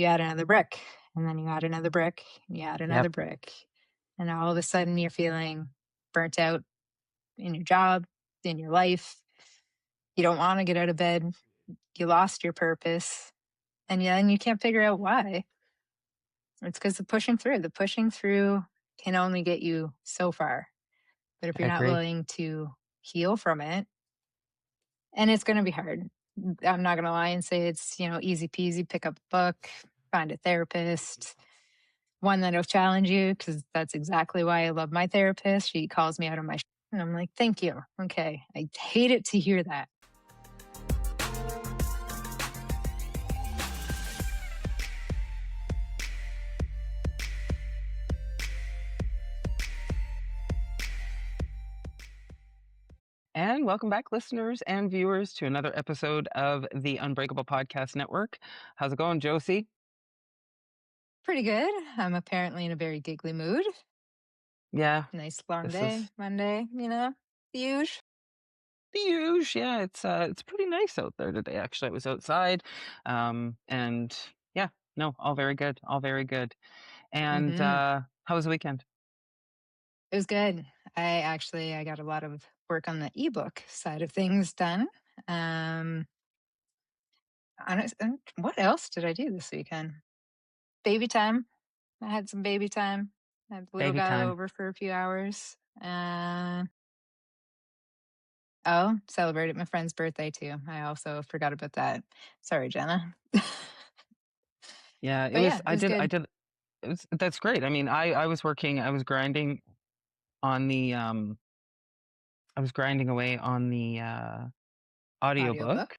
you add another brick, and then you add another brick, and you add another Yep. brick. And all of a sudden you're feeling burnt out in your job, in your life. You don't want to get out of bed. You lost your purpose. And then you can't figure out why. It's because the pushing through can only get you so far. But if I you're not agree. willing to heal from it, and it's going to be hard. I'm not going to lie and say it's, easy peasy, pick up a book, find a therapist, one that'll challenge you, because that's exactly why I love my therapist. She calls me out on my and I'm like, thank you. Okay. I hate it to hear that. And welcome back, listeners and viewers, to another episode of the Unbreakable Podcast Network. How's it going, Josie? Pretty good. I'm apparently in a very giggly mood. Yeah, Nice long this day, is Monday, the usual. the usual. Yeah, it's pretty nice out there today. Actually, I was outside, and yeah, no, all very good, all very good. And how was the weekend? It was good. I got a lot of work on the ebook side of things done. What else did I do this weekend? Baby time. I had some baby time. I had the little Baby guy time. over for a few hours. Celebrated my friend's birthday too. I also forgot about that. Sorry, Jenna. Yeah, it But was. yeah, it was good. That's great. I mean, I was working. I was grinding on the I was grinding away on the audiobook. Audiobook.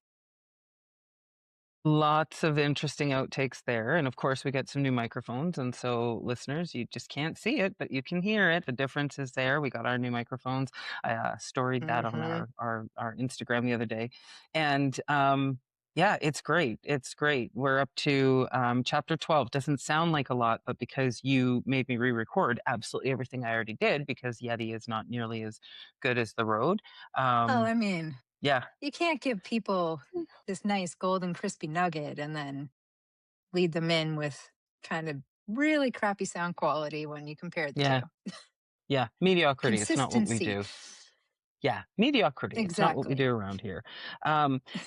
Lots of interesting outtakes there. And of course, we get some new microphones. And so, listeners, you just can't see it, but you can hear it. The difference is there. We got our new microphones. I storied that on Mm-hmm. our Instagram the other day. And yeah, it's great. It's great. We're up to chapter 12. Doesn't sound like a lot, but because you made me re-record absolutely everything I already did, because Yeti is not nearly as good as the Rode. Well, I mean, Yeah. you can't give people this nice golden crispy nugget and then lead them in with kind of really crappy sound quality when you compare the Yeah. two. Yeah. Mediocrity. It's not what we Consistency. do. Yeah, mediocrity. It's not what we do Exactly. around here.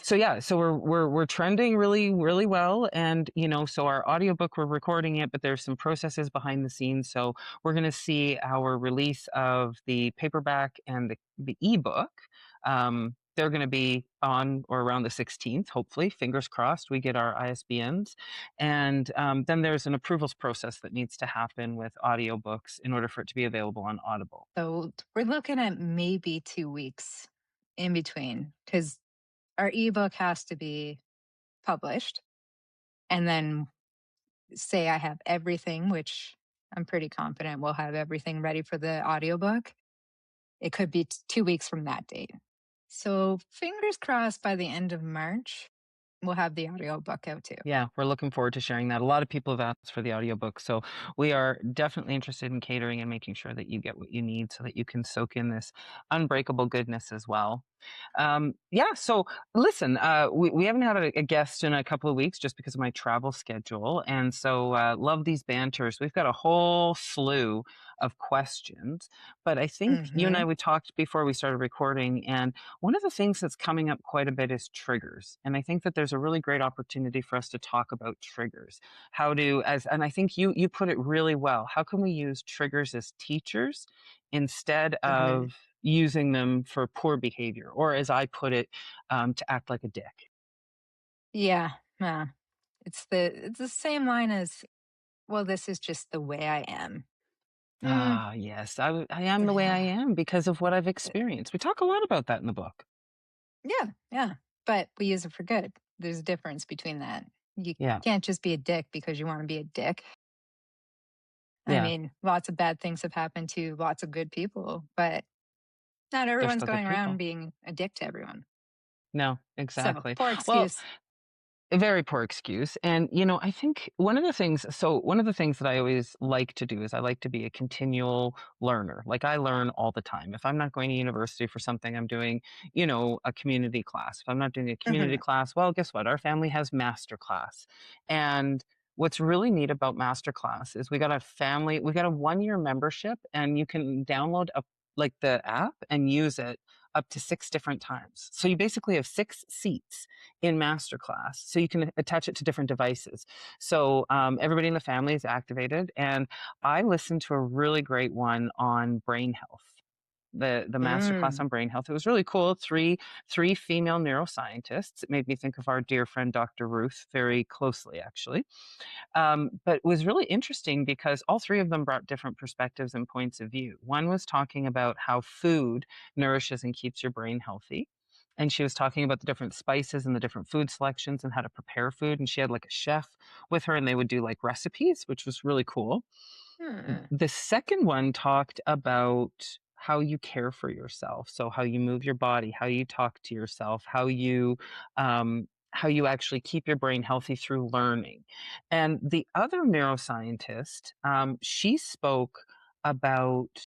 So we're trending really, really well. And so our audiobook, we're recording it, but there's some processes behind the scenes. So we're gonna see our release of the paperback and the ebook. They're going to be on or around the 16th, hopefully. Fingers crossed, we get our ISBNs. And then there's an approvals process that needs to happen with audiobooks in order for it to be available on Audible. So we're looking at maybe 2 weeks in between, because our ebook has to be published. And then say I have everything, which I'm pretty confident we'll have everything ready for the audiobook. It could be 2 weeks from that date. So fingers crossed by the end of March, we'll have the audiobook out too. Yeah, we're looking forward to sharing that. A lot of people have asked for the audiobook, so we are definitely interested in catering and making sure that you get what you need so that you can soak in this unbreakable goodness as well. Yeah, so listen, we haven't had a guest in a couple of weeks just because of my travel schedule, and so love these banters. We've got a whole slew of questions, but I think you and I, we talked before we started recording, and one of the things that's coming up quite a bit is triggers. And I think that there's a really great opportunity for us to talk about triggers. And I think you put it really well. How can we use triggers as teachers instead of using them for poor behavior, or as I put it, to act like a dick? Yeah. It's the same line as, well, this is just the way I am. Ah, yes, I am the way I am because of what I've experienced. We talk a lot about that in the book. Yeah. But we use it for good. There's a difference between that. You Yeah. can't just be a dick because you want to be a dick. I Yeah. mean, lots of bad things have happened to lots of good people, but not They're everyone's still good going around people. being a dick to everyone. No, So, exactly. poor Well, excuse. a very poor excuse. And, I think one of the things that I always like to do is I like to be a continual learner. Like, I learn all the time. If I'm not going to university for something, I'm doing, a community class. If I'm not doing a community class, well, guess what? Our family has master class. And what's really neat about Masterclass is we got a 1-year membership, and you can download like the app and use it up to 6 different times. So you basically have 6 seats in Masterclass. So you can attach it to different devices. So everybody in the family is activated. And I listened to a really great one on brain health. The masterclass Mm. on brain health. It was really cool. Three female neuroscientists. It made me think of our dear friend Dr. Ruth very closely, actually. But it was really interesting because all three of them brought different perspectives and points of view. One was talking about how food nourishes and keeps your brain healthy. And she was talking about the different spices and the different food selections and how to prepare food. And she had like a chef with her, and they would do like recipes, which was really cool. Hmm. The second one talked about how you care for yourself. So how you move your body, how you talk to yourself, how you actually keep your brain healthy through learning. And the other neuroscientist, she spoke about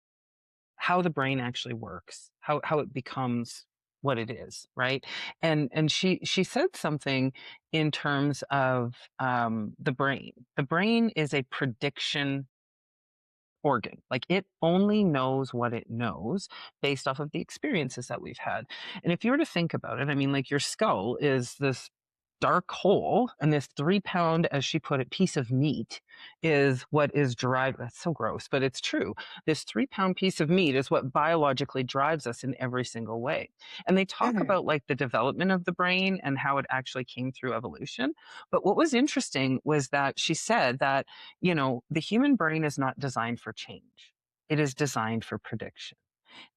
how the brain actually works, how it becomes what it is, right? And she said something in terms of the brain. The brain is a prediction organ. Like it only knows what it knows based off of the experiences that we've had. And if you were to think about it, I mean, like your skull is this dark hole, and this 3 pound, as she put it, piece of meat is what is drive. That's so gross, but it's true. This 3 pound piece of meat is what biologically drives us in every single way. And they talk Mhm. about like the development of the brain and how it actually came through evolution. But what was interesting was that she said that, the human brain is not designed for change. It is designed for prediction.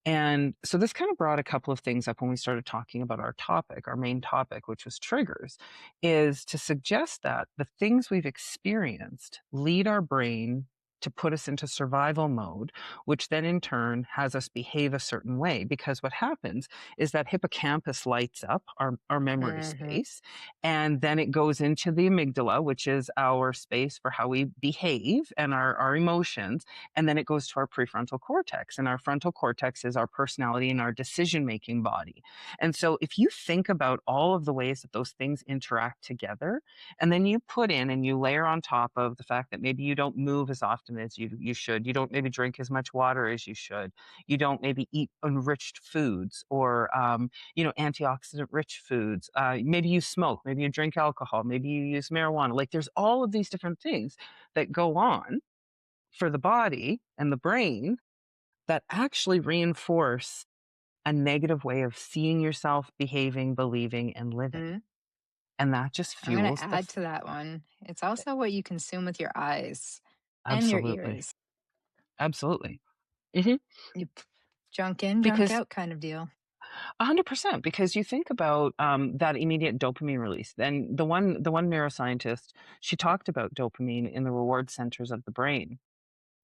And so this kind of brought a couple of things up when we started talking about our topic, our main topic, which was triggers, is to suggest that the things we've experienced lead our brain to put us into survival mode, which then in turn has us behave a certain way. Because what happens is that hippocampus lights up our memory Mhm. space, and then it goes into the amygdala, which is our space for how we behave and our emotions. And then it goes to our prefrontal cortex. And our frontal cortex is our personality and our decision making body. And so if you think about all of the ways that those things interact together, and then you put in and you layer on top of the fact that maybe you don't move as often as you should, you don't maybe drink as much water as you should, you don't maybe eat enriched foods or antioxidant rich foods, maybe you smoke, maybe you drink alcohol, maybe you use marijuana. Like there's all of these different things that go on for the body and the brain that actually reinforce a negative way of seeing yourself, behaving, believing, and living. Mhm. And that just I'm going to fuels add to that one. It's also what you consume with your eyes and your absolutely. ears. Absolutely. Hmm. You junk in, junk Because out kind of deal. 100%, because you think about that immediate dopamine release. Then the one neuroscientist, she talked about dopamine in the reward centers of the brain,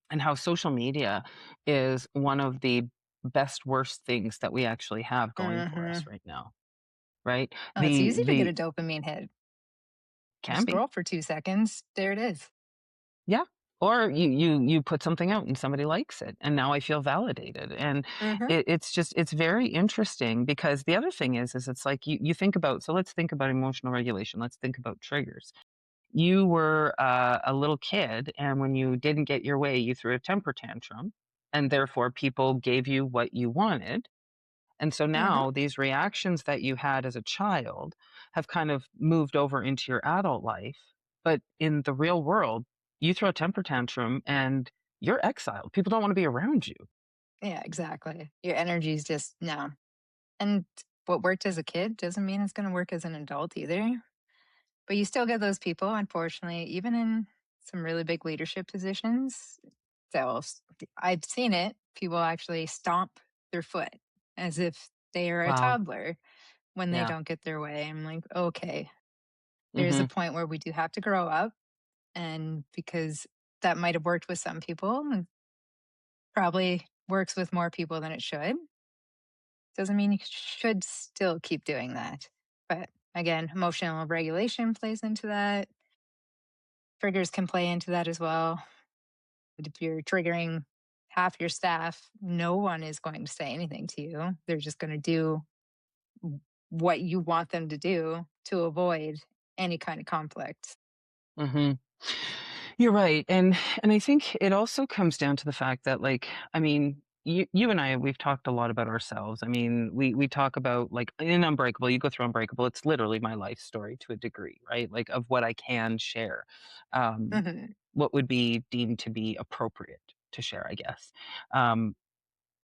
and how social media is one of the best worst things that we actually have going for us Mhm. right now, right? Oh, it's The easy to get a the dopamine hit. You can be. scroll for 2 seconds, there it is. Yeah. Or you put something out and somebody likes it, and now I feel validated. And Mhm. it's very interesting, because the other thing is it's like you think about, so let's think about emotional regulation. Let's think about triggers. You were a little kid, and when you didn't get your way, you threw a temper tantrum, and therefore people gave you what you wanted. And so Mhm. now these reactions that you had as a child have kind of moved over into your adult life. But in the real world, you throw a temper tantrum and you're exiled. People don't want to be around you. Yeah, exactly. Your energy's just no. And what worked as a kid doesn't mean it's going to work as an adult either. But you still get those people, unfortunately, even in some really big leadership positions. I've seen it. People actually stomp their foot as if they are a Wow. toddler when they Yeah. don't get their way. I'm like, okay, there's a Hmm. point where we do have to grow up. And because that might have worked with some people and probably works with more people than it should, doesn't mean you should still keep doing that. But again, emotional regulation plays into that. Triggers can play into that as well. But if you're triggering half your staff, no one is going to say anything to you. They're just going to do what you want them to do to avoid any kind of conflict. Hmm. You're right. And I think it also comes down to the fact that, like, I mean, you and I, we've talked a lot about ourselves. I mean, we talk about, like, in Unbreakable, you go through Unbreakable, it's literally my life story to a degree, right? Like, of what I can share. Um, Hmm. what would be deemed to be appropriate to share, I guess. Um,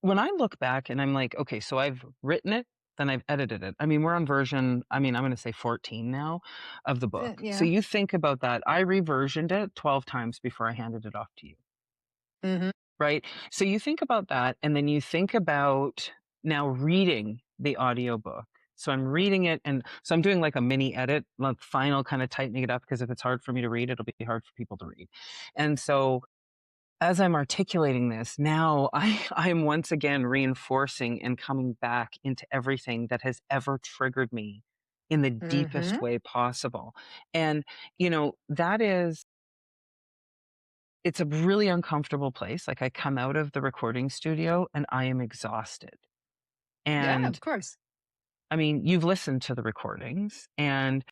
when I look back and I'm like, okay, so I've written it, then I've edited it. I mean, we're on version, I mean, I'm going to say 14 now of the book. So Yeah. you think about that. I reversioned it 12 times before I handed it off to you, Hmm. right? So you think about that, and then you think about now reading the audiobook. So I'm reading it, and so I'm doing like a mini edit, like final kind of tightening it up, because if it's hard for me to read, it'll be hard for people to read. And so as I'm articulating this, now I am once again reinforcing and coming back into everything that has ever triggered me in the deepest Hmm. way possible. And, that is, it's a really uncomfortable place. Like, I come out of the recording studio and I am exhausted. Yeah, And of course. I mean, you've listened to the recordings, and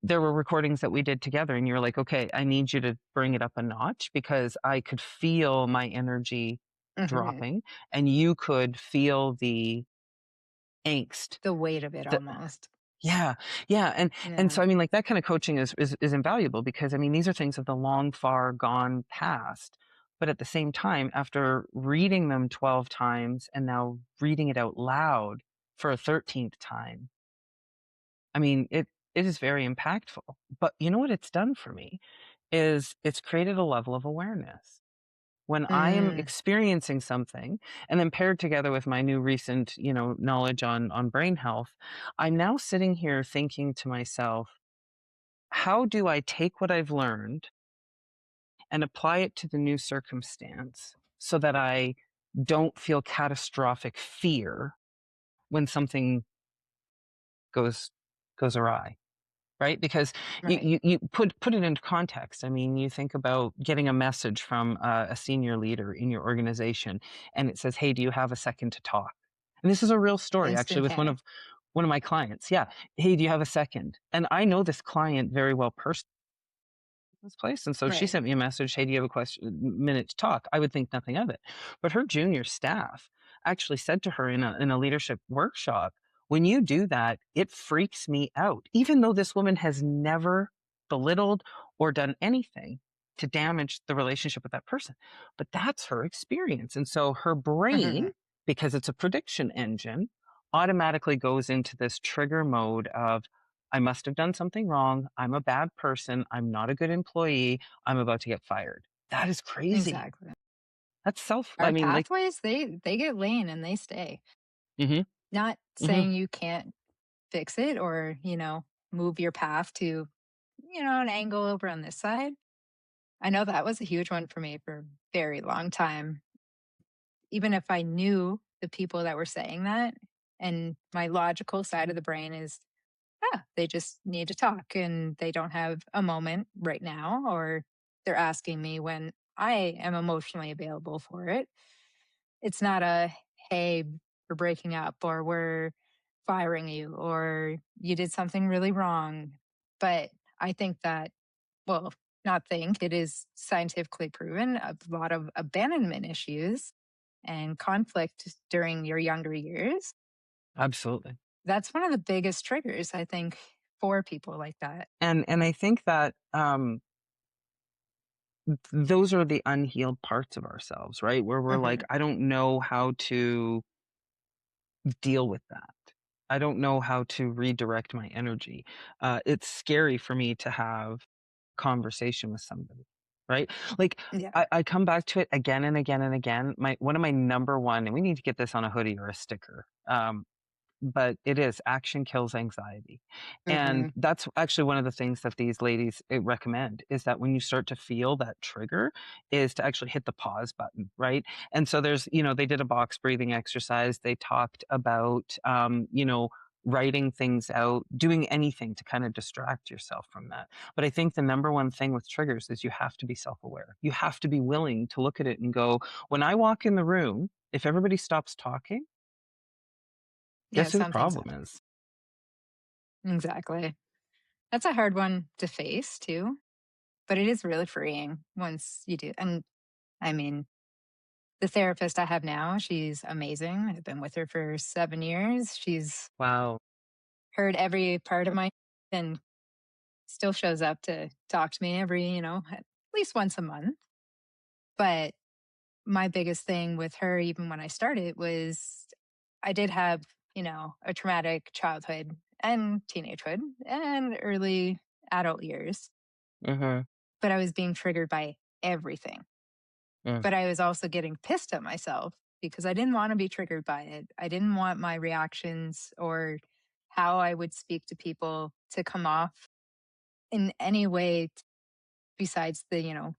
there were recordings that we did together, and you were like, okay, I need you to bring it up a notch, because I could feel my energy Hmm. dropping, and you could feel the angst. The weight of it The, almost. yeah, yeah, and Yeah. so I mean, like, that kind of coaching is invaluable, because I mean, these are things of the long, far gone past. But at the same time, after reading them 12 times and now reading it out loud for a 13th time, I mean, it is very impactful. But you know what it's done for me is it's created a level of awareness. When I am Hmm. experiencing something, and then paired together with my new recent, knowledge on brain health, I'm now sitting here thinking to myself, how do I take what I've learned and apply it to the new circumstance so that I don't feel catastrophic fear when something goes goes awry? Right? Because Right. you put it into context. I mean, you think about getting a message from a senior leader in your organization, and it says, "Hey, do you have a second to talk?" And this is a real story, actually, Instant with one panic. of my clients. Yeah, "Hey, do you have a second?" And I know this client very well personally, this place. And so she Right. sent me a message, "Hey, do you have a minute to talk?" I would think nothing of it. But her junior staff actually said to her in a leadership workshop, "When you do that, it freaks me out." Even though this woman has never belittled or done anything to damage the relationship with that person. But that's her experience. And so her brain, Hmm. because it's a prediction engine, automatically goes into this trigger mode of, I must have done something wrong. I'm a bad person. I'm not a good employee. I'm about to get fired. That is crazy. Exactly. That's I Our mean, like, pathways, they get lean and they stay. hmm Not hmm saying you can't fix it or, move your path to, an angle over on this side. I know that was a huge one for me for a very long time. Even if I knew the people that were saying that, and my logical side of the brain is, they just need to talk and they don't have a moment right now, or they're asking me when I am emotionally available for it. It's not a, hey, we're breaking up or we're firing you or you did something really wrong. But I think that, well, not think, it is scientifically proven a lot of abandonment issues and conflict during your younger years. absolutely. That's one of the biggest triggers, I think, for people like that. And I think that those are the unhealed parts of ourselves, right? Where we're like, Hmm. I don't know how to deal with that. I don't know how to redirect my energy. It's scary for me to have conversation with somebody, right? Like, Yeah. I come back to it again and again and again. My One of my number one, and we need to get this on a hoodie or a sticker. But it is action kills anxiety. And Hmm. that's actually one of the things that these ladies recommend, is that when you start to feel that trigger, is to actually hit the pause button, right? And so there's, they did a box breathing exercise. They talked about, writing things out, doing anything to kind of distract yourself from that. But I think the number one thing with triggers is you have to be self aware. You have to be willing to look at it and go, when I walk in the room, if everybody stops talking, Yeah, guess who the something's problem up. is? Exactly. That's a hard one to face too. but it is really freeing once you do. And I mean, the therapist I have now, she's amazing. I've been with her for 7 years. She's Wow. heard every part of my and still shows up to talk to me every, at least once a month. But my biggest thing with her, even when I started, was I did have, a traumatic childhood and teenagehood and early adult years, Mhm. but I was being triggered by everything. Mm. But I was also getting pissed at myself because I didn't want to be triggered by it. I didn't want my reactions or how I would speak to people to come off in any way besides the,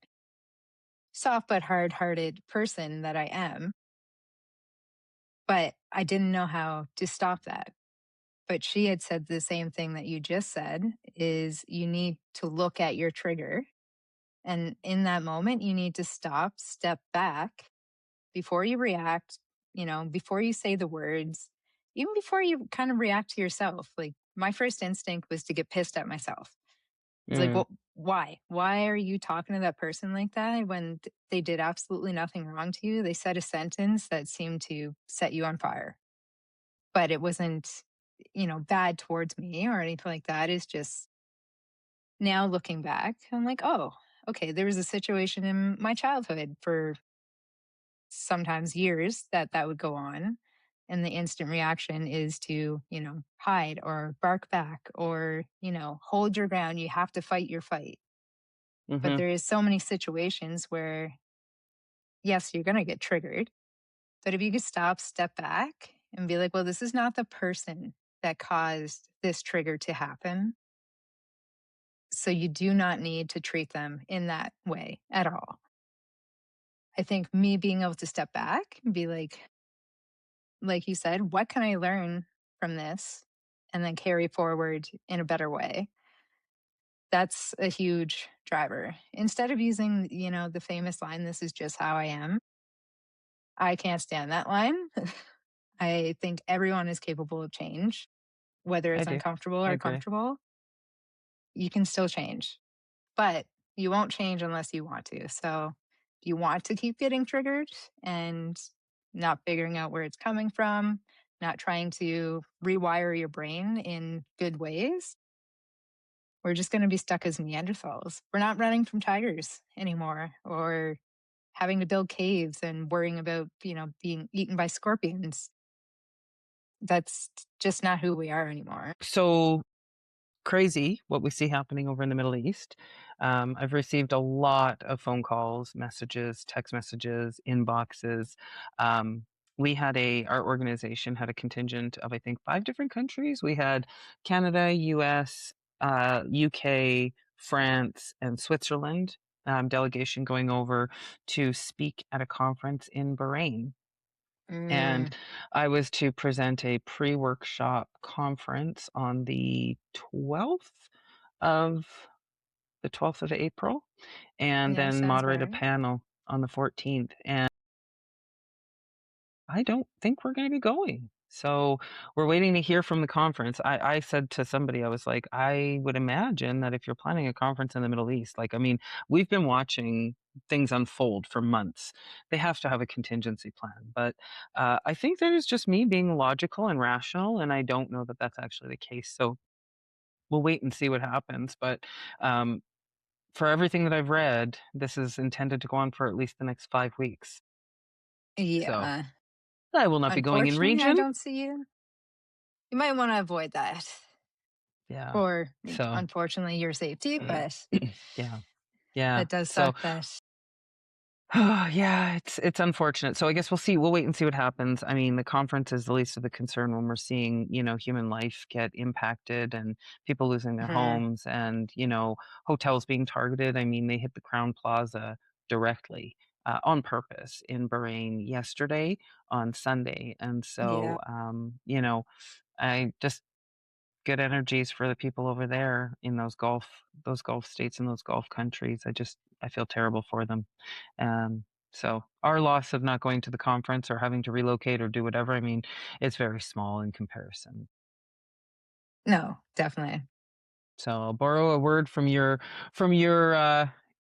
soft but hard hearted person that I am. But I didn't know how to stop that. But she had said the same thing that you just said is you need to look at your trigger. And in that moment, you need to stop, step back before you react, before you say the words, even before you kind of react to yourself. Like my first instinct was to get pissed at myself. It's like, Mm. well, why? Why are you talking to that person like that when they did absolutely nothing wrong to you? They said a sentence that seemed to set you on fire, but it wasn't, bad towards me or anything like that. It's just now looking back, I'm like, oh, okay, there was a situation in my childhood for sometimes years that would go on. And the instant reaction is to, hide or bark back or, hold your ground. You have to fight your fight. But Mhm. there is so many situations where, yes, you're going to get triggered. But if you could stop, step back and be like, well, this is not the person that caused this trigger to happen. So you do not need to treat them in that way at all. I think me being able to step back and be like you said, what can I learn from this? And then carry forward in a better way. That's a huge driver. Instead of using, the famous line, this is just how I am, I can't stand that line. I think everyone is capable of change, whether I it's do. uncomfortable I or agree. comfortable. You can still change, but you won't change unless you want to. So, if you want to keep getting triggered and not figuring out where it's coming from, not trying to rewire your brain in good ways, we're just going to be stuck as Neanderthals. We're not running from tigers anymore or having to build caves and worrying about, being eaten by scorpions. That's just not who we are anymore. So crazy what we see happening over in the Middle East. I've received a lot of phone calls, messages, text messages, inboxes. Um, our organization had a contingent of, I think, 5 different countries. We had Canada, US, UK, France, and Switzerland delegation going over to speak at a conference in Bahrain. And Mm, I was to present a pre-workshop conference on of the 12th of April, and yeah, then sounds about moderate a right. panel on the 14th. And I don't think we're going to be going. So we're waiting to hear from the conference. I said to somebody, I was like, I would imagine that if you're planning a conference in the Middle East, like, I mean, we've been watching things unfold for months. They have to have a contingency plan. But I think that is just me being logical and rational. And I don't know that that's actually the case. So we'll wait and see what happens. But um, for everything that I've read, this is intended to go on for at least the next 5 weeks. So Yeah. I will not be going in Unfortunately, I region. don't see you. You might want to avoid that Yeah. for, So, unfortunately, your safety, but yeah. Yeah. that does So, suck that. yeah, it's unfortunate. So I guess we'll see. We'll wait and see what happens. I mean, the conference is the least of the concern when we're seeing, human life get impacted and people losing their Mhm. homes and, hotels being targeted. I mean, they hit the Crown Plaza directly. On purpose in Bahrain yesterday on Sunday. And Yeah. so, I just good energies for the people over there in those Gulf states and those Gulf countries. I feel terrible for them. So our loss of not going to the conference or having to relocate or do whatever, I mean, it's very small in comparison. No, definitely. So I'll borrow a word from your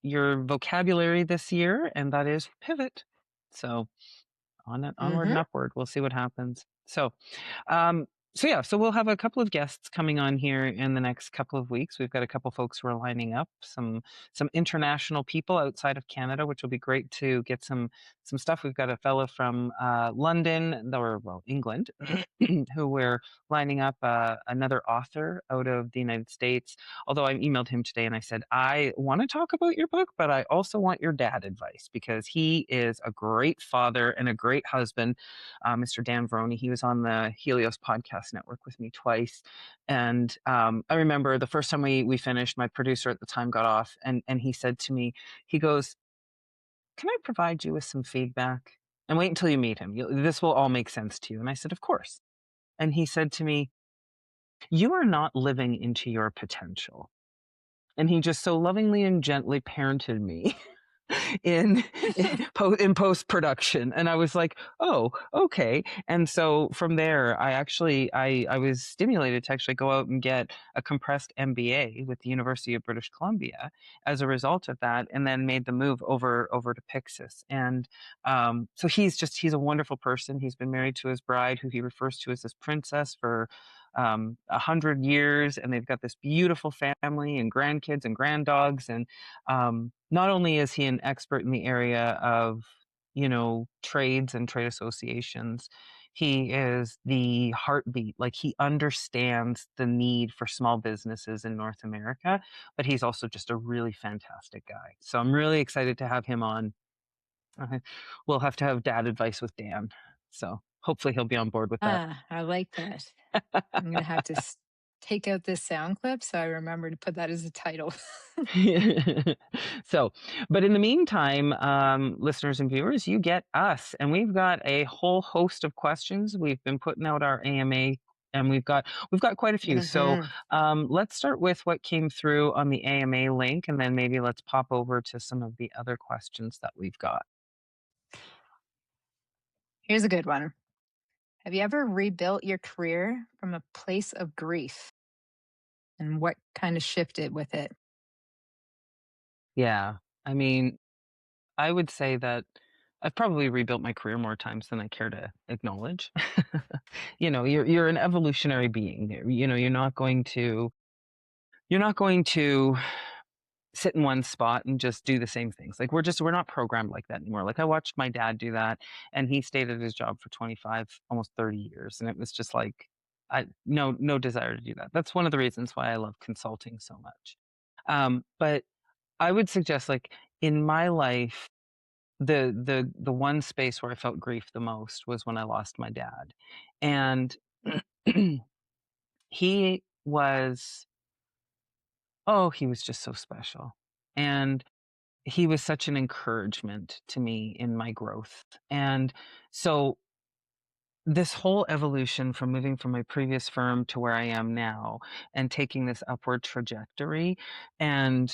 your vocabulary this year, and that is pivot. So onward and upward. We'll see what happens. Um, so we'll have a couple of guests coming on here in the next couple of weeks. We've got a couple folks who are lining up, some international people outside of Canada, which will be great to get some stuff. We've got a fellow from London, or well, England, who we're lining up. Another author out of the United States. Although I emailed him today and I said, I want to talk about your book, but I also want your dad advice because he is a great father and a great husband. Mr. Dan Veroni, he was on the Helios Podcast Network with me twice. And I remember the first time we finished, my producer at the time got off and he said to me, he goes, can I provide you with some feedback? And wait until you meet him. This will all make sense to you. And I said, of course. And he said to me, you are not living into your potential. And he just so lovingly and gently parented me in post production, and I was like, oh, okay. And so from there, I was stimulated to actually go out and get a compressed MBA with the University of British Columbia as a result of that, and then made the move over to Pixis. And so he's a wonderful person. He's been married to his bride, who he refers to as his princess, for 100 years, and they've got this beautiful family and grandkids and granddogs. And not only is he an expert in the area of, trades and trade associations, he is the heartbeat. Like, he understands the need for small businesses in North America, but he's also just a really fantastic guy. So I'm really excited to have him on. We'll have to have dad advice with Dan. So hopefully he'll be on board with that. I like that. I'm going to have to take out this sound clip so I remember to put that as a title. So, but in the meantime, listeners and viewers, you get us, and we've got a whole host of questions. We've been putting out our AMA, and we've got quite a few. So let's start with what came through on the AMA link, and then maybe let's pop over to some of the other questions that we've got. Here's a good one. Have you ever rebuilt your career from a place of grief? And what kind of shifted with it? Yeah. I mean, I would say that I've probably rebuilt my career more times than I care to acknowledge. You're an evolutionary being. You're not going to sit in one spot and just do the same things. Like, we're not programmed like that anymore. Like, I watched my dad do that, and he stayed at his job for 25, almost 30 years. And it was just like, no desire to do that. That's one of the reasons why I love consulting so much. But I would suggest, like, in my life, the one space where I felt grief the most was when I lost my dad. And he was he was just so special. And he was such an encouragement to me in my growth. And so this whole evolution from moving from my previous firm to where I am now and taking this upward trajectory and,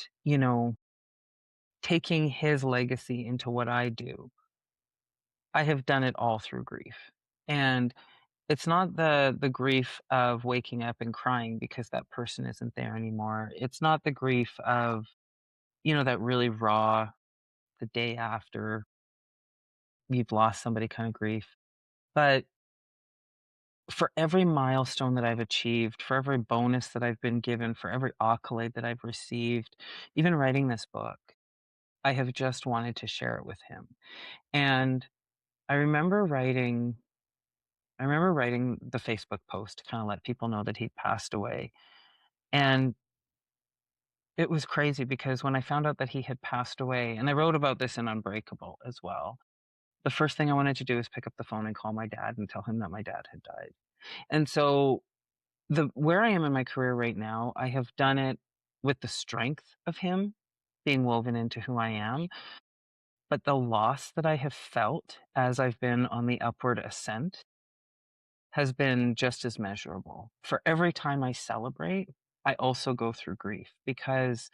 taking his legacy into what I do, I have done it all through grief. And it's not the grief of waking up and crying because that person isn't there anymore. It's not the grief of, that really raw, the day after you've lost somebody kind of grief. But for every milestone that I've achieved, for every bonus that I've been given, for every accolade that I've received, even writing this book, I have just wanted to share it with him. And I remember writing the Facebook post to kind of let people know that he'd passed away. And it was crazy because when I found out that he had passed away, and I wrote about this in Unbreakable as well, the first thing I wanted to do is pick up the phone and call my dad and tell him that my dad had died. And so where I am in my career right now, I have done it with the strength of him being woven into who I am. But the loss that I have felt as I've been on the upward ascent has been just as measurable. For every time I celebrate, I also go through grief because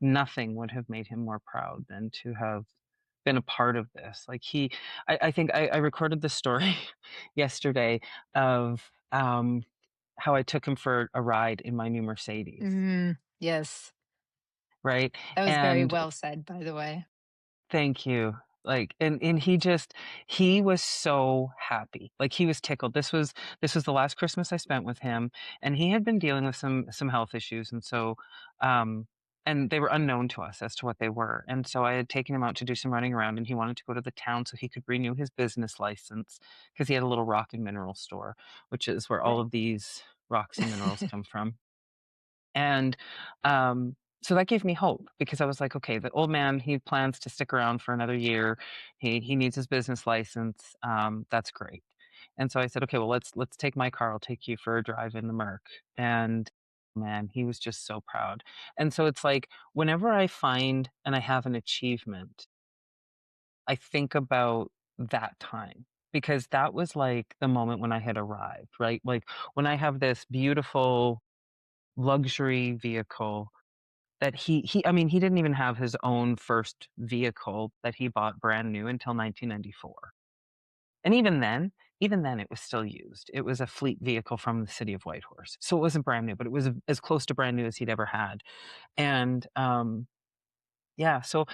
nothing would have made him more proud than to have been a part of this. Like, I think I recorded the story yesterday of how I took him for a ride in my new Mercedes. Yes. right? That was very And well said, by the way. thank you. Like, and he was so happy. Like, he was tickled. This was the last Christmas I spent with him, and he had been dealing with some health issues, and so, um, and they were unknown to us as to what they were. And so I had taken him out to do some running around, and he wanted to go to the town so he could renew his business license because he had a little rock and mineral store, which is where all Right. of these rocks and minerals come from. And, so that gave me hope because I was like, "Okay, the old man, he plans to stick around for another year. He needs his business license. That's great." And so I said, "Okay, well, let's take my car. I'll take you for a drive in the Merc." And man, he was just so proud. And so it's like whenever I find and I have an achievement, I think about that time because that was like the moment when I had arrived, right? Like when I have this beautiful luxury vehicle that he I mean, he didn't even have his own first vehicle that he bought brand new until 1994. And even then it was still used. It was a fleet vehicle from the city of Whitehorse. So it wasn't brand new, but it was as close to brand new as he'd ever had. And, yeah, so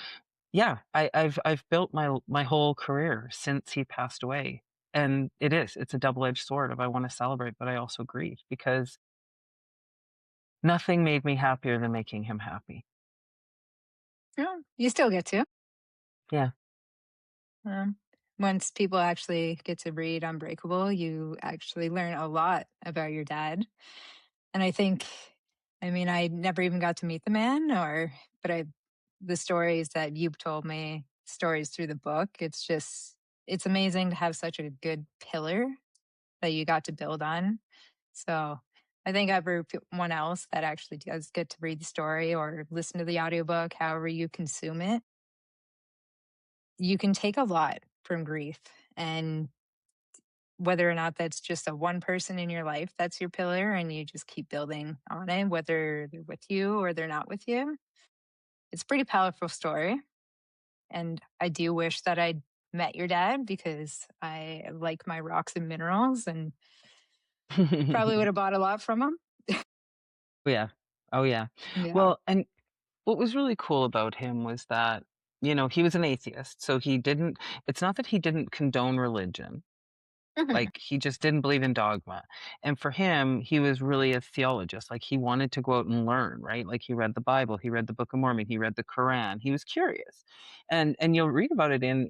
yeah, I've built my whole career since he passed away. And it's a double-edged sword of I wanna celebrate, but I also grieve because nothing made me happier than making him happy. Yeah, you still get to. Yeah. Um, Once people actually get to read Unbreakable, you actually learn a lot about your dad. And I think, I mean, I never even got to meet the man, but the stories that you've told me, stories through the book, it's amazing to have such a good pillar that you got to build on. So I think everyone else that actually does get to read the story or listen to the audiobook, however you consume it, you can take a lot from grief. And whether or not that's just a one person in your life that's your pillar and you just keep building on it, whether they're with you or they're not with you, it's a pretty powerful story. And I do wish that I'd met your dad because I like my rocks and minerals and probably would have bought a lot from him. Yeah. Oh, yeah. Yeah. Well, and what was really cool about him was that, he was an atheist, so he didn't it's not that he didn't condone religion. Mhm. Like, he just didn't believe in dogma, and for him, he was really a theologist, like, he wanted to go out and learn, right? Like, he read the Bible, he read the Book of Mormon, he read the Quran, he was curious, and you'll read about it in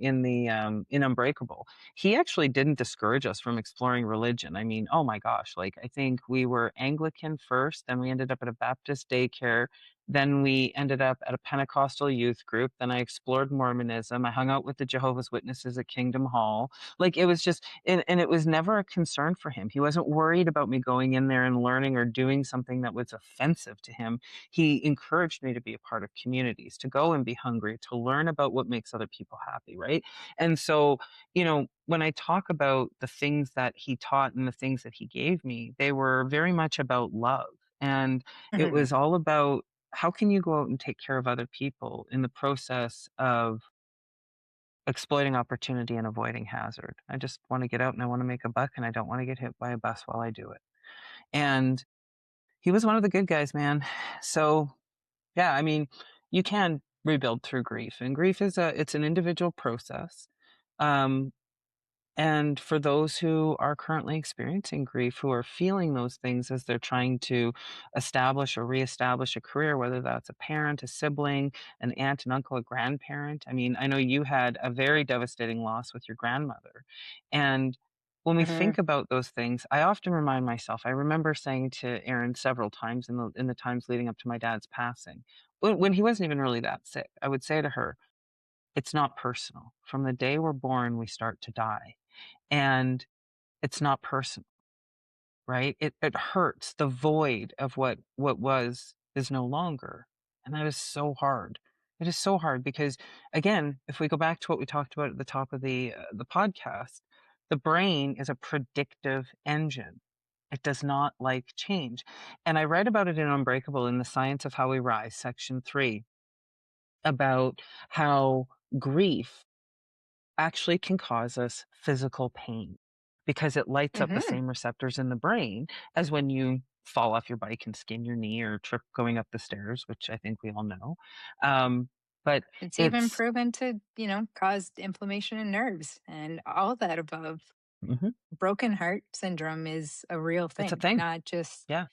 Unbreakable. He actually didn't discourage us from exploring religion. I mean, oh my gosh, like, I think we were Anglican first, then we ended up at a Baptist daycare, then we ended up at a Pentecostal youth group, then I explored Mormonism, I hung out with the Jehovah's Witnesses at Kingdom Hall, like, it was just and it was never a concern for him. He wasn't worried about me going in there and learning or doing something that was offensive to him. He encouraged me to be a part of communities, to go and be hungry, to learn about what makes other people happy, right? And so, when I talk about the things that he taught and the things that he gave me, they were very much about love. And it Mhm. was all about how can you go out and take care of other people in the process of exploiting opportunity and avoiding hazard. I just want to get out and I want to make a buck and I don't want to get hit by a bus while I do it. And he was one of the good guys, man. So, yeah, I mean, you can rebuild through grief and grief it's an individual process. Um and for those who are currently experiencing grief, who are feeling those things as they're trying to establish or reestablish a career, whether that's a parent, a sibling, an aunt, an uncle, a grandparent. I mean, I know you had a very devastating loss with your grandmother. And when we Mhm. think about those things, I often remind myself, I remember saying to Erin several times in the times leading up to my dad's passing, when he wasn't even really that sick, I would say to her, it's not personal. From the day we're born, we start to die. And it's not personal, right? It hurts. The void of what was is no longer. And that is so hard. It is so hard because again, if we go back to what we talked about at the top of the podcast, the brain is a predictive engine. It does not like change. And I read about it in Unbreakable in The Science of How We Rise, section 3, about how grief actually can cause us physical pain because it lights up the Mhm. same receptors in the brain as when you fall off your bike and skin your knee or trip going up the stairs, which I think we all know. Um, but It's even it's proven to, cause inflammation in nerves and all that above. mhm, Broken heart syndrome is a real it's a thing, thing. not just, Yeah,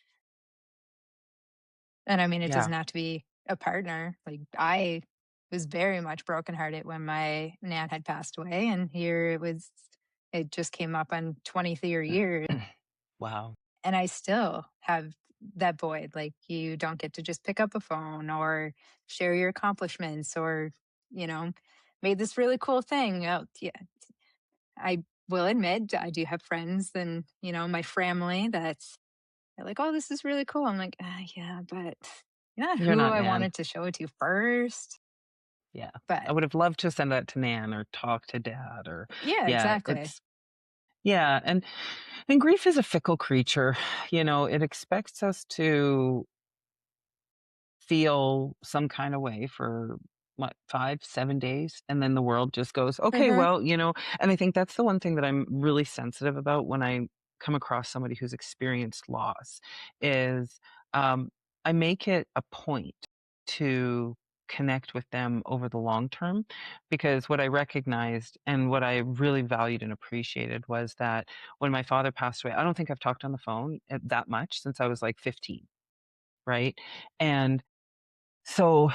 and I mean, it yeah. doesn't have to be a partner. Like, I was very much brokenhearted when my nan had passed away, and here it just came up on 23rd year, Wow. and I still have that void. Like, you don't get to just pick up a phone or share your accomplishments or, you know, made this really cool thing. Oh, yeah. I will admit I do have friends and, my family that's they're like, "Oh, this is really cool." I'm like, yeah, but you're not You're who not I Nan. wanted to show it to first." Yeah. I But would have loved to send that to Nan or talk to Dad or yeah, yeah, exactly. yeah, and grief is a fickle creature. It expects us to feel some kind of way for what, 5, 7 days, and then the world just goes, "Okay, Mhm, well," and I think that's the one thing that I'm really sensitive about when I come across somebody who's experienced loss is, um, I make it a point to connect with them over the long term, because what I recognized and what I really valued and appreciated was that when my father passed away, I don't think I've talked on the phone, that much since I was, like, 15, right? And so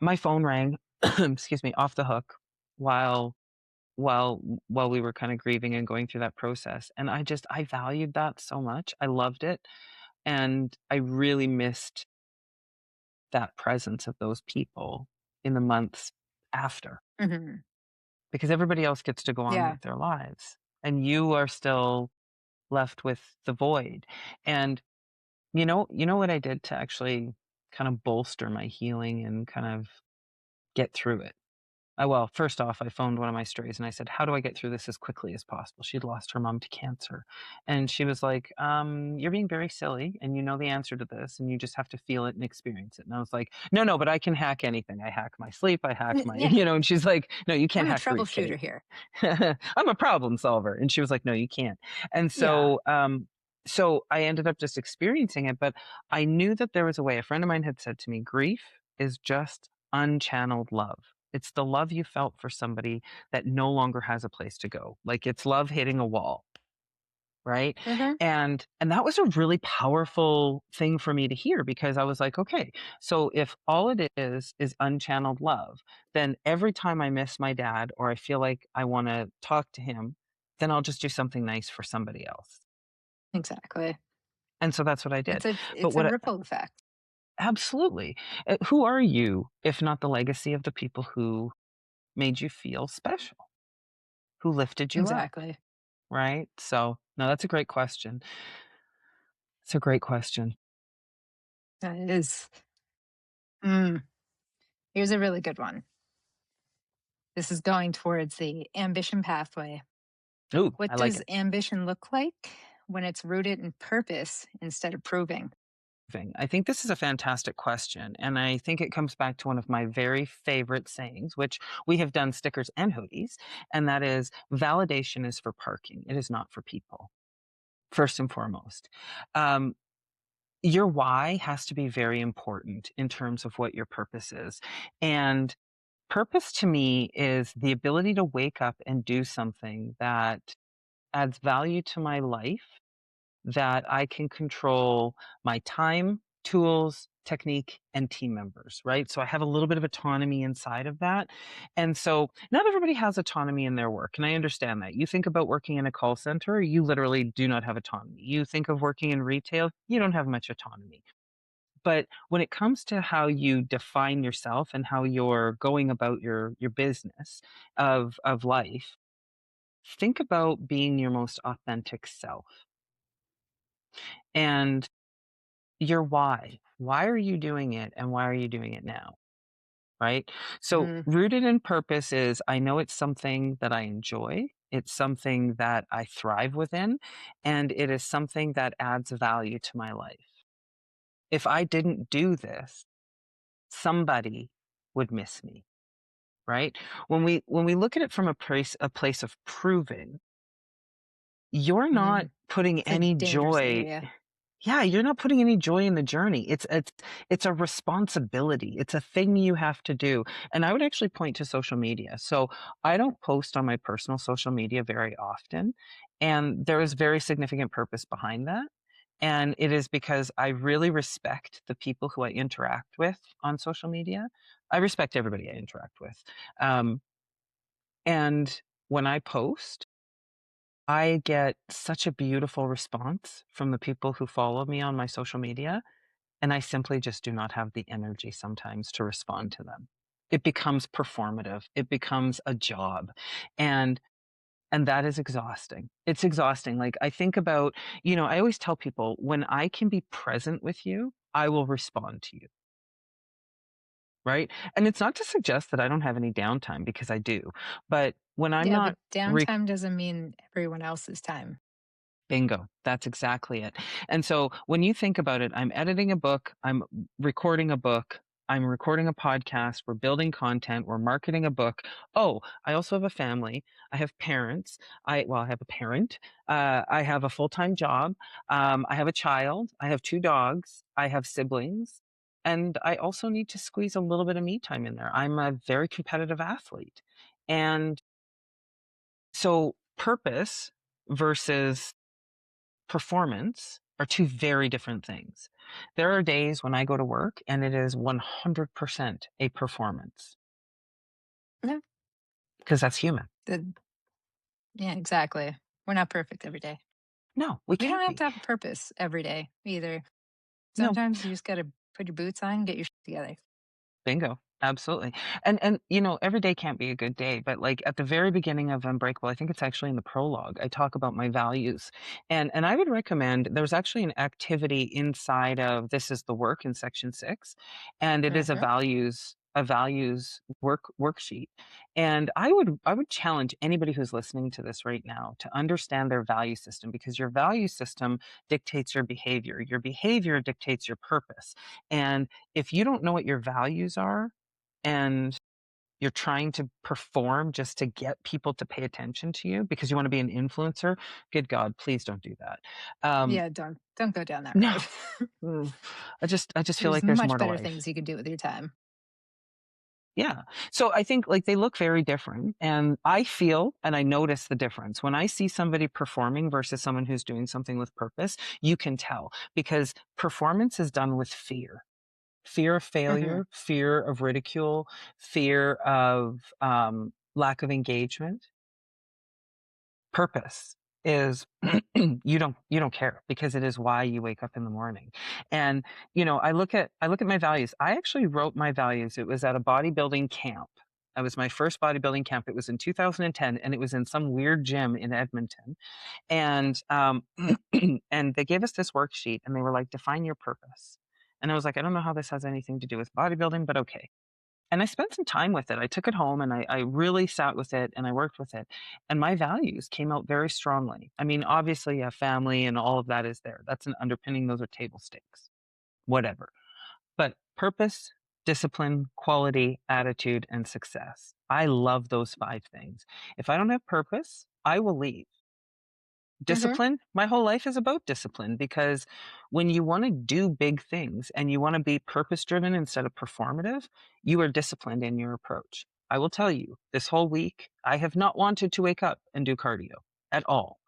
my phone rang, excuse me, off the hook while while we were kind of grieving and going through that process. And I valued that so much. I loved it. And I really missed that presence of those people in the months after, mhm. because everybody else gets to go on Yeah, with their lives. And you are still left with the void. And you know what I did to actually kind of bolster my healing and kind of get through it? Well, first off, I phoned one of my strays and I said, "How do I get through this as quickly as possible?" She'd lost her mom to cancer. And she was like, you're being very silly and you know the answer to this and you just have to feel it and experience it." And I was like, "No, no, but I can hack anything. I hack my sleep. I hack my," yeah. and she's like, "No, you can't I'm a hack grief, troubleshooter Kate." here. I'm a problem solver. And she was like, "No, you can't." And Yeah. so I ended up just experiencing it, but I knew that there was a way. A friend of mine had said to me, grief is just unchanneled love. It's the love you felt for somebody that no longer has a place to go. Like it's love hitting a wall, right? Mhm. And that was a really powerful thing for me to hear, because I was like, okay, so if all it is unchanneled love, then every time I miss my dad or I feel like I want to talk to him, then I'll just do something nice for somebody else. Exactly. And so that's what I did. But It's a what ripple effect. absolutely. Who are you if not the legacy of the people who made you feel special, who lifted you up, Exactly. right? So, no, that's a great question. It's a great question. That is. Mm. Here's a really good one. This is going towards the ambition pathway. Ooh, What I like does it. ambition look like when it's rooted in purpose instead of proving? I think this is a fantastic question. And I think it comes back to one of my very favorite sayings, which we have done stickers and hoodies. And that is validation is for parking, it is not for people, first and foremost. Um, your why has to be very important in terms of what your purpose is. And purpose to me is the ability to wake up and do something that adds value to my life, that I can control my time, tools, technique, and team members, right? So I have a little bit of autonomy inside of that. And so not everybody has autonomy in their work. And I understand that. You think about working in a call center, you literally do not have autonomy. You think of working in retail, you don't have much autonomy. But when it comes to how you define yourself and how you're going about your business of life, think about being your most authentic self and your why. Why are you doing it and why are you doing it now? Right? So Mm, rooted in purpose is, I know it's something that I enjoy. It's something that I thrive within, and it is something that adds value to my life. If I didn't do this, somebody would miss me. Right? When we look at it from a place of proving, you're not mm. putting It's a any dangerous joy. area. Yeah, you're not putting any joy in the journey. It's a responsibility. It's a thing you have to do. And I would actually point to social media. So I don't post on my personal social media very often, and there is very significant purpose behind that. And it is because I really respect the people who I interact with on social media. I respect everybody I interact with. Um, and when I post, I get such a beautiful response from the people who follow me on my social media, and I simply just do not have the energy sometimes to respond to them. It becomes performative. It becomes a job. And that is exhausting. It's exhausting. Like I think about, I always tell people when I can be present with you, I will respond to you. Right? And it's not to suggest that I don't have any downtime because I do. But when I'm Yeah, but not downtime doesn't mean everyone else's time. Bingo. That's exactly it. And so when you think about it, I'm editing a book, I'm recording a book, I'm recording a podcast, we're building content, we're marketing a book. Oh, I also have a family. I have parents. I have a parent. I have a full-time job. I have a child. I have 2 dogs. I have siblings. And I also need to squeeze a little bit of me time in there. I'm a very competitive athlete. And so purpose versus performance are 2 very different things. There are days when I go to work and it is 100% a performance Yeah, because that's human. the, yeah, exactly. We're not perfect every day. No, we We don't can't have be. to have a purpose every day either. No, Sometimes you just got to put your boots on, and get your shit together. bingo. Absolutely. And every day can't be a good day, but like at the very beginning of Unbreakable, I think it's actually in the prologue, I talk about my values. And I would recommend there's actually an activity inside of This is the Work in section 6, and it is Hmm. a values worksheet. And I would challenge anybody who's listening to this right now to understand their value system, because your value system dictates your behavior. Your behavior dictates your purpose. And if you don't know what your values are, and you're trying to perform just to get people to pay attention to you because you want to be an influencer, good God, please don't do that. Um, Yeah, don't go down that no, road. mm, I just feel There's like there's much more to better life. things you can do with your time. Yeah. So I think like they look very different. And I feel and I notice the difference. When I see somebody performing versus someone who's doing something with purpose, you can tell because performance is done with fear of Hmm. failure, fear of ridicule, fear of lack of engagement. Purpose is you don't care because it is why you wake up in the morning. And I look at my values. I actually wrote my values. It was at a bodybuilding camp. That was my first bodybuilding camp. It was in 2010, and it was in some weird gym in Edmonton. And and they gave us this worksheet, and they were like, define your purpose. And I was like, I don't know how this has anything to do with bodybuilding, but okay. And I spent some time with it. I took it home and I really sat with it and I worked with it. And my values came out very strongly. I mean, obviously, yeah, family and all of that is there. That's an underpinning. Those are table stakes, whatever. But purpose, discipline, quality, attitude, and success. I love those 5 things. If I don't have purpose, I will leave. Hmm. Discipline, my whole life is about discipline because when you want to do big things and you want to be purpose driven instead of performative, you are disciplined in your approach. I will tell you, this whole week, I have not wanted to wake up and do cardio at all.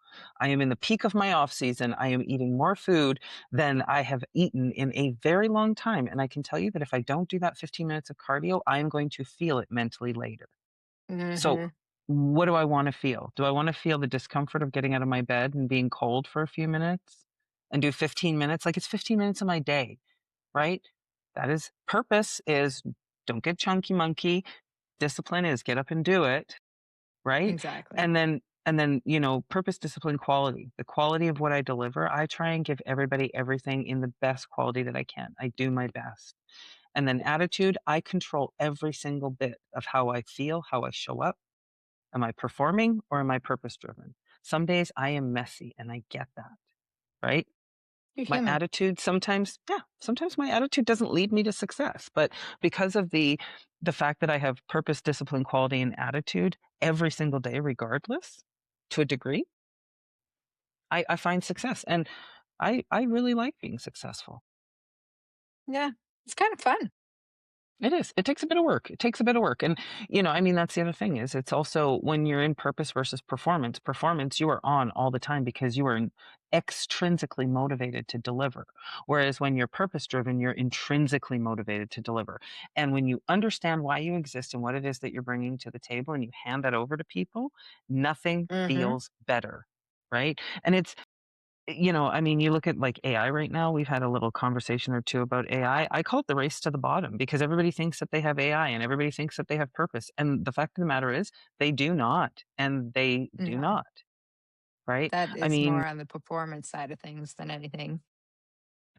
I am in the peak of my off season. I am eating more food than I have eaten in a very long time. And I can tell you that if I don't do that 15 minutes of cardio, I am going to feel it mentally later. So, Hmm. what do I want to feel? Do I want to feel the discomfort of getting out of my bed and being cold for a few minutes and do 15 minutes? Like it's 15 minutes of my day, right? That is purpose is don't get chunky monkey. Discipline is get up and do it, right? Exactly. And then, purpose, discipline, quality. The quality of what I deliver, I try and give everybody everything in the best quality that I can. I do my best. And then attitude, I control every single bit of how I feel, how I show up. Am I performing or am I purpose driven? Some days I am messy and I get that, right? You're My human. attitude sometimes, yeah, sometimes my attitude doesn't lead me to success, but because of the fact that I have purpose, discipline, quality and attitude every single day regardless to a degree, I find success. And I really like being successful. Yeah, it's kind of fun. It is. It takes a bit of work. It takes a bit of work. And, I mean, that's the other thing is it's also when you're in purpose versus performance, performance, you are on all the time because you are extrinsically motivated to deliver. Whereas when you're purpose driven, you're intrinsically motivated to deliver. And when you understand why you exist and what it is that you're bringing to the table and you hand that over to people, nothing Hmm. feels better. Right. And I mean, you look at like AI right now, we've had a little conversation or two about AI. I call it the race to the bottom because everybody thinks that they have AI and everybody thinks that they have purpose. And the fact of the matter is, they do not. And they do No, not, right? that I is mean, more on the performance side of things than anything.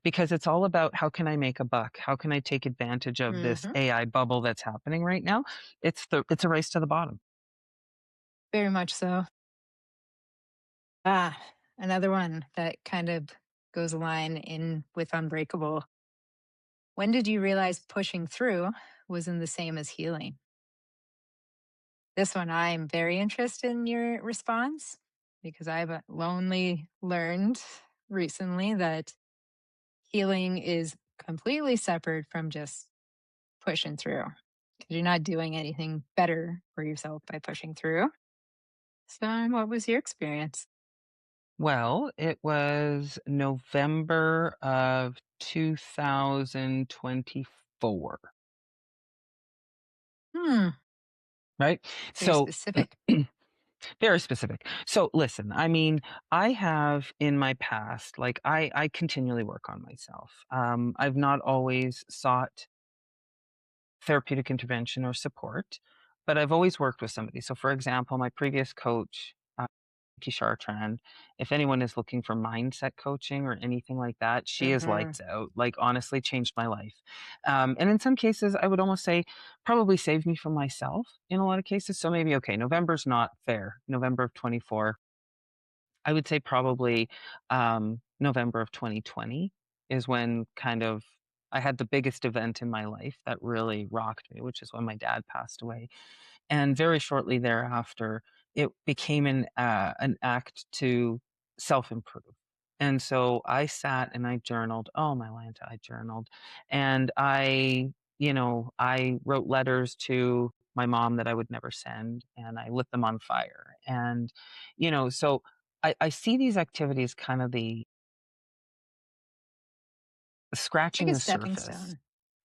because it's all about how can I make a buck? How can I take advantage of this Hmm. AI bubble that's happening right now? It's a race to the bottom. Very much so. Ah, another one that kind of goes line in with Unbreakable. When did you realize pushing through wasn't the same as healing? This one, I'm very interested in your response because I've lonely learned recently that healing is completely separate from just pushing through because you're not doing anything better for yourself by pushing through. So, what was your experience? Well, it was November of 2024, Hmm, right? very So specific. very specific. So listen, I mean, I have in my past, like I continually work on myself. I've not always sought therapeutic intervention or support, but I've always worked with somebody. So for example, my previous coach, Kishar Trend, if anyone is looking for mindset coaching or anything like that, she is Hmm. lights out. Like honestly, changed my life. And in some cases, I would almost say probably saved me from myself in a lot of cases. So maybe okay, November's not fair. November of 24. I would say probably November of 2020 is when kind of I had the biggest event in my life that really rocked me, which is when my dad passed away. And very shortly thereafter, it became an act to self-improve. And so I sat and I journaled. Oh, my Lanta, I journaled. And I wrote letters to my mom that I would never send, and I lit them on fire. And, so I see these activities kind of the It's like scratching a the stepping surface. stone.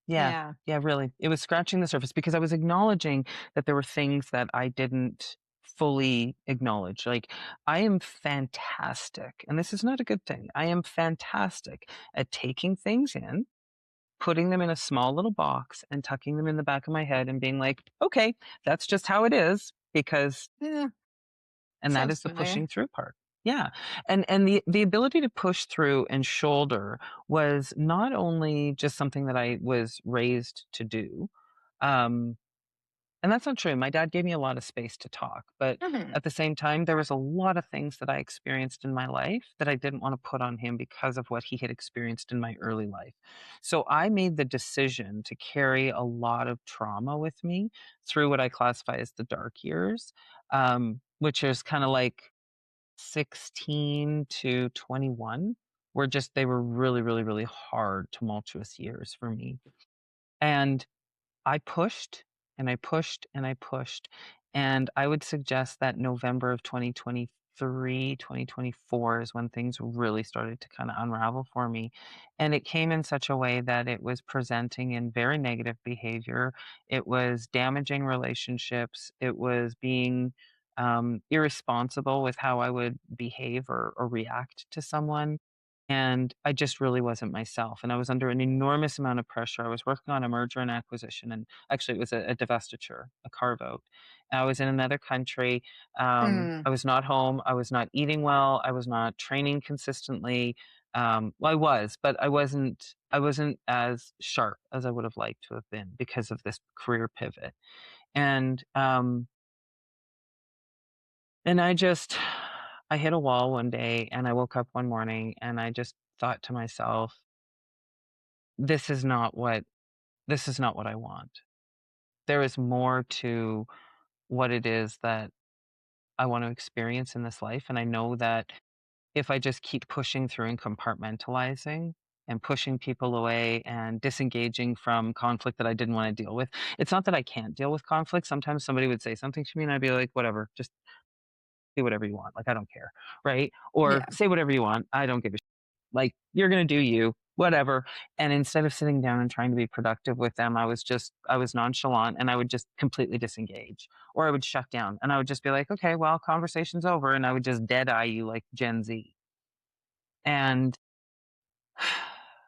Yeah. Yeah. Yeah, really. It was scratching the surface because I was acknowledging that there were things that I didn't fully acknowledge. Like, I am fantastic, and this is not a good thing. I am fantastic at taking things in, putting them in a small little box, and tucking them in the back of my head and being like, okay, that's just how it is because Yeah. and that Sounds is the familiar. pushing through part. Yeah. And the ability to push through and shoulder was not only just something that I was raised to do. Um, and that's not true. My dad gave me a lot of space to talk, but Hmm. at the same time, there was a lot of things that I experienced in my life that I didn't want to put on him because of what he had experienced in my early life. So I made the decision to carry a lot of trauma with me through what I classify as the dark years, which is kind of like 16 to 21 they were really, really, really hard, tumultuous years for me. And I pushed and I pushed and I pushed. And I would suggest that November of 2023, 2024 is when things really started to kind of unravel for me. And it came in such a way that it was presenting in very negative behavior. It was damaging relationships. It was being irresponsible with how I would behave or react to someone. And I just really wasn't myself. And I was under an enormous amount of pressure. I was working on a merger and acquisition, and actually, it was a divestiture, a carve out. I was in another country. Hmm. I was not home. I was not eating well. I was not training consistently. Well, I was, but I wasn't. I wasn't as sharp as I would have liked to have been because of this career pivot. And and I hit a wall one day, and I woke up one morning, and I just thought to myself, this is not what this is not what I want. There is more to what it is that I want to experience in this life. And I know that if I just keep pushing through and compartmentalizing and pushing people away and disengaging from conflict that I didn't want to deal with. It's not that I can't deal with conflict. Sometimes somebody would say something to me and I'd be like, whatever, just do whatever you want. Like, I don't care. Right. Or Yeah. say whatever you want. I don't give a shit. Like, you're going to do you, whatever. And instead of sitting down and trying to be productive with them, I was nonchalant and I would just completely disengage or I would shut down and I would just be like, okay, well, conversation's over. And I would just dead eye you like Gen Z. And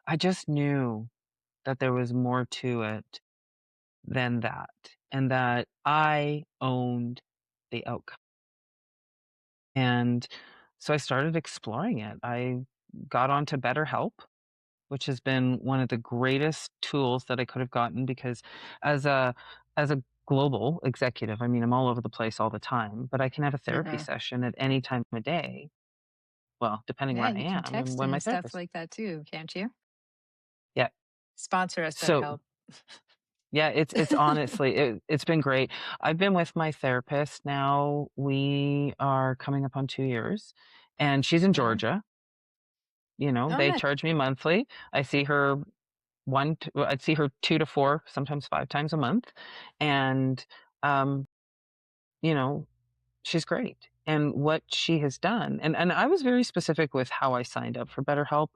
I just knew that there was more to it than that, and that I owned the outcome. And so I started exploring it. I got onto BetterHelp, which has been one of the greatest tools that I could have gotten because as a global executive, I mean, I'm all over the place all the time, but I can have a therapy Hmm. session at any time of day. Well, depending Yeah, where I you can am and text when my and stuff therapist. like that too, can't you? Yeah. Sponsor us, better So help. yeah, it's honestly it's been great. I've been with my therapist now, we are coming up on 2 years, and she's in Hmm. Georgia, Oh, they nice. charge me monthly. I see her I'd see her 2 to 4, sometimes 5 times a month, and, um, you know, she's great. And what she has done and I was very specific with how I signed up for BetterHelp,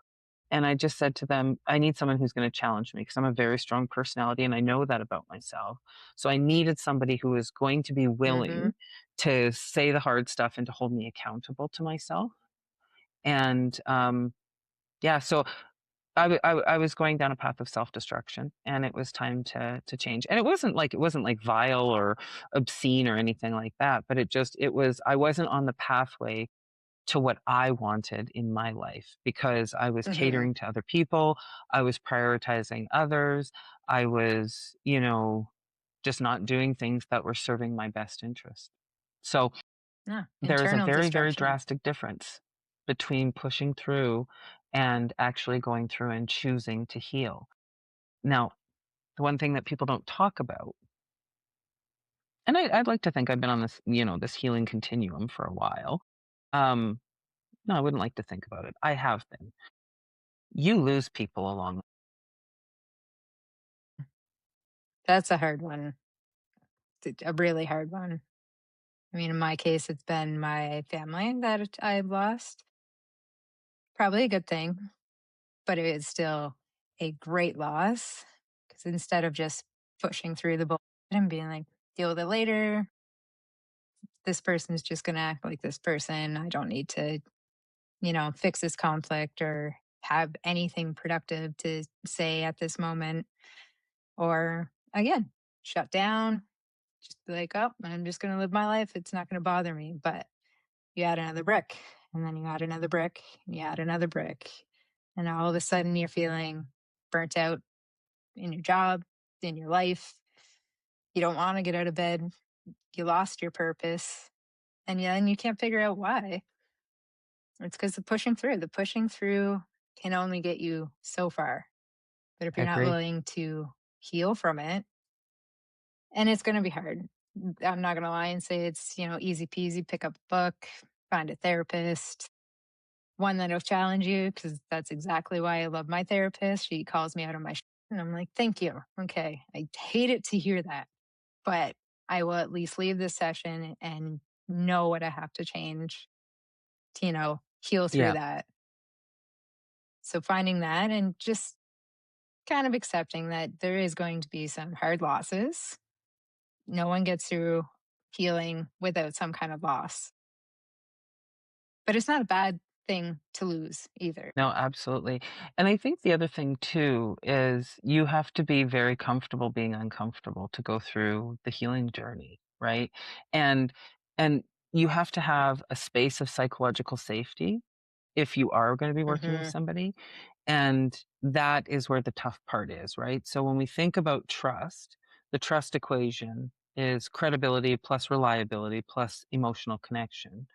and I just said to them, "I need someone who's gonna challenge me because 'cause I'm a very strong personality, and I know that about myself." So I needed somebody who was going to be Hmm. willing to say the hard stuff and to hold me accountable to myself. And, yeah, so I was going down a path of self-destruction, and it was time to change. And it wasn't like vile or obscene or anything like that, but it was I wasn't on the pathway to what I wanted in my life because I was Hmm. catering to other people, I was prioritizing others, I was, just not doing things that were serving my best interest. So Yeah, there is a internal very, very destruction. drastic difference between pushing through and actually going through and choosing to heal. Now, the one thing that people don't talk about, and I'd like to think I've been on this, this healing continuum for a while. Um, no, I wouldn't like to think about it. I have been. You lose people along. That's a hard one. A really hard one. I mean, in my case, it's been my family that I've lost. Probably a good thing, but it is still a great loss because instead of just pushing through the bullshit and being like, deal with it later, this person's just going to act like this person. I don't need to, fix this conflict or have anything productive to say at this moment. Or again, shut down, just be like, oh, I'm just going to live my life. It's not going to bother me. But you add another brick, and then you add another brick, and you add another brick. And all of a sudden you're feeling burnt out in your job, in your life. You don't want to get out of bed. You lost your purpose. And then you can't figure out why. It's because the pushing through can only get you so far. But if I you're not agree. willing to heal from it, and it's going to be hard. I'm not going to lie and say it's, easy peasy, pick up a book, find a therapist, one that'll challenge you, because that's exactly why I love my therapist. She calls me out on my and I'm like, thank you. Okay. I hate it to hear that, but I will at least leave this session and know what I have to change to, heal through Yeah. that. So finding that and just kind of accepting that there is going to be some hard losses. No one gets through healing without some kind of loss, but it's not a bad thing to lose either. No, absolutely. And I think the other thing too is you have to be very comfortable being uncomfortable to go through the healing journey, right? And and you have to have a space of psychological safety if you are going to be working with Hmm. somebody. And that is where the tough part is, right? So when we think about trust, the trust equation is credibility plus reliability plus emotional connection.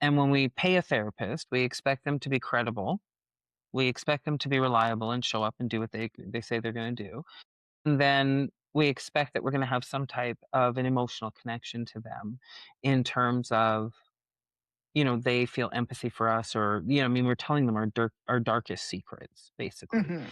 And when we pay a therapist, we expect them to be credible, we expect them to be reliable and show up and do what they say they're going to do. And then we expect that we're going to have some type of an emotional connection to them in terms of they feel empathy for us, or, I mean, we're telling them our darkest secrets, basically. Hmm.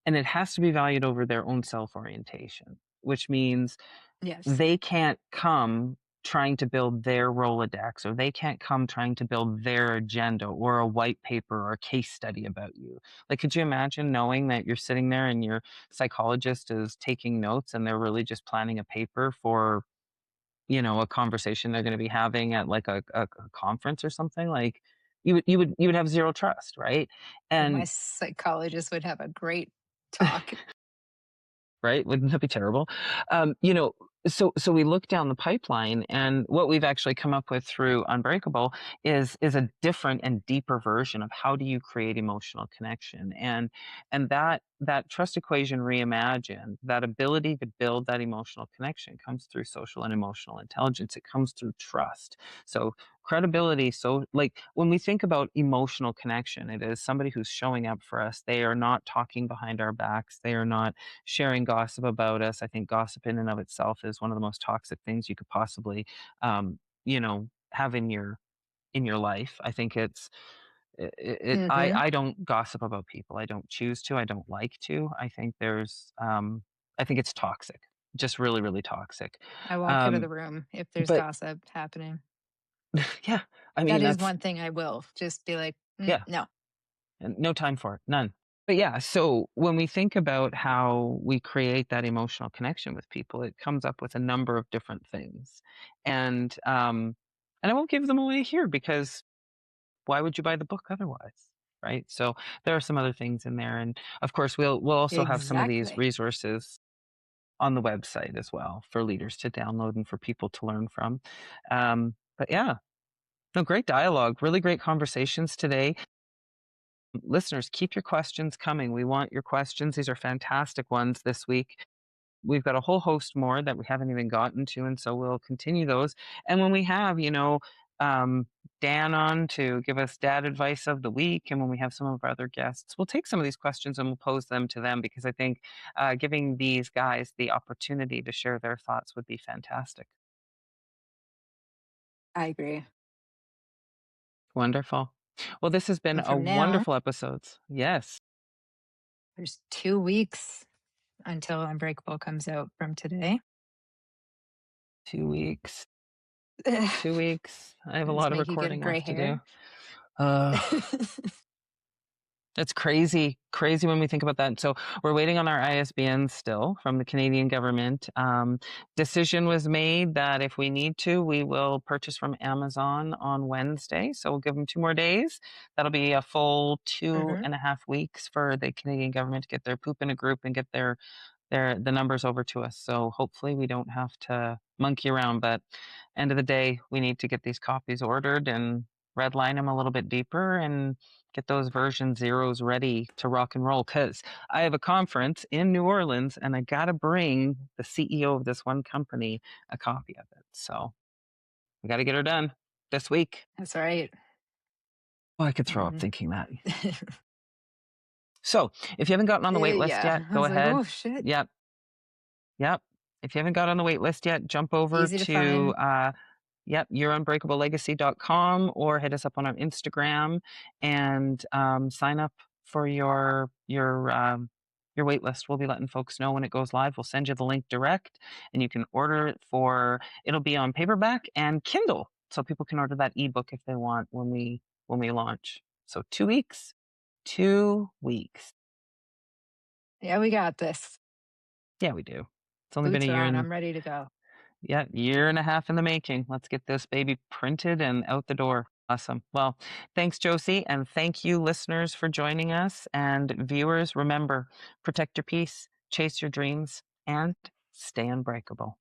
And it has to be valued over their own self-orientation, which means Yes. they can't come trying to build their Rolodex, or they can't come trying to build their agenda or a white paper or a case study about you. Like, could you imagine knowing that you're sitting there and your psychologist is taking notes and they're really just planning a paper for, a conversation they're going to be having at like a conference or something? Like, you would have zero trust, right? My And psychologist would have a great talk. right? Wouldn't that be terrible? So we look down the pipeline, and what we've actually come up with through Unbreakable is a different and deeper version of how do you create emotional connection, and that trust equation reimagined, that ability to build that emotional connection comes through social and emotional intelligence. It comes through trust. So credibility. So, like, when we think about emotional connection, it is somebody who's showing up for us. They are not talking behind our backs. They are not sharing gossip about us. I think gossip in and of itself is one of the most toxic things you could possibly, have in your life. I think Hmm. I don't gossip about people. I don't choose to. I don't like to. I think it's toxic, just really, really toxic. I walk out of Um, the room if there's but gossip happening. yeah, I That mean, is one thing I will just be like, yeah, no. and no time for it, none. But yeah, so when we think about how we create that emotional connection with people, it comes up with a number of different things, and and I won't give them away here, because why would you buy the book otherwise, right? So there are some other things in there, and of course we'll also have some of these Exactly. resources on the website as well for leaders to download and for people to learn from. But yeah, no, great dialogue, really great conversations today. Listeners, keep your questions coming. We want your questions. These are fantastic ones this week. We've got a whole host more that we haven't even gotten to, and so we'll continue those. And when we have, um, Dan on to give us dad advice of the week, and when we have some of our other guests, we'll take some of these questions and we'll pose them to them, because I think giving these guys the opportunity to share their thoughts would be fantastic. I agree. Wonderful. Well, this has been And a from now, wonderful episode. Yes, there's 2 weeks until Unbreakable comes out from today. 2 weeks. Ugh, 2 weeks. I have a does it lot of make you get recording gray left to do. hair? Uh, That's crazy, crazy when we think about that. So we're waiting on our ISBN still from the Canadian government. Decision was made that if we need to, we will purchase from Amazon on Wednesday. So we'll give them 2 more days. That'll be a full two Hmm. and a half weeks for the Canadian government to get their poop in a group and get the numbers over to us. So hopefully we don't have to monkey around. But end of the day, we need to get these copies ordered and redline them a little bit deeper and get those version zeros ready to rock and roll. Because I have a conference in New Orleans and I got to bring the CEO of this one company a copy of it. So we got to get her done this week. That's right. Oh, I could throw up And thinking that. So if you haven't gotten on the wait list yeah, yet, I go was like, ahead. oh shit. Yep. Yep. If you haven't got on the wait list yet, jump over Easy to to find. yourunbreakablelegacy.com, or hit us up on our Instagram and sign up for your wait list. We'll be letting folks know when it goes live. We'll send you the link direct, and you can order it it'll be on paperback and Kindle, so people can order that ebook if they want when we launch. So 2 weeks, 2 weeks. Yeah, we got this. Yeah, we do. It's only been a Boots are year on. and I'm ready to go. Yeah, year and a half in the making. Let's get this baby printed and out the door. Awesome. Well, thanks, Josie. And thank you, listeners, for joining us. And viewers, remember, protect your peace, chase your dreams, and stay unbreakable.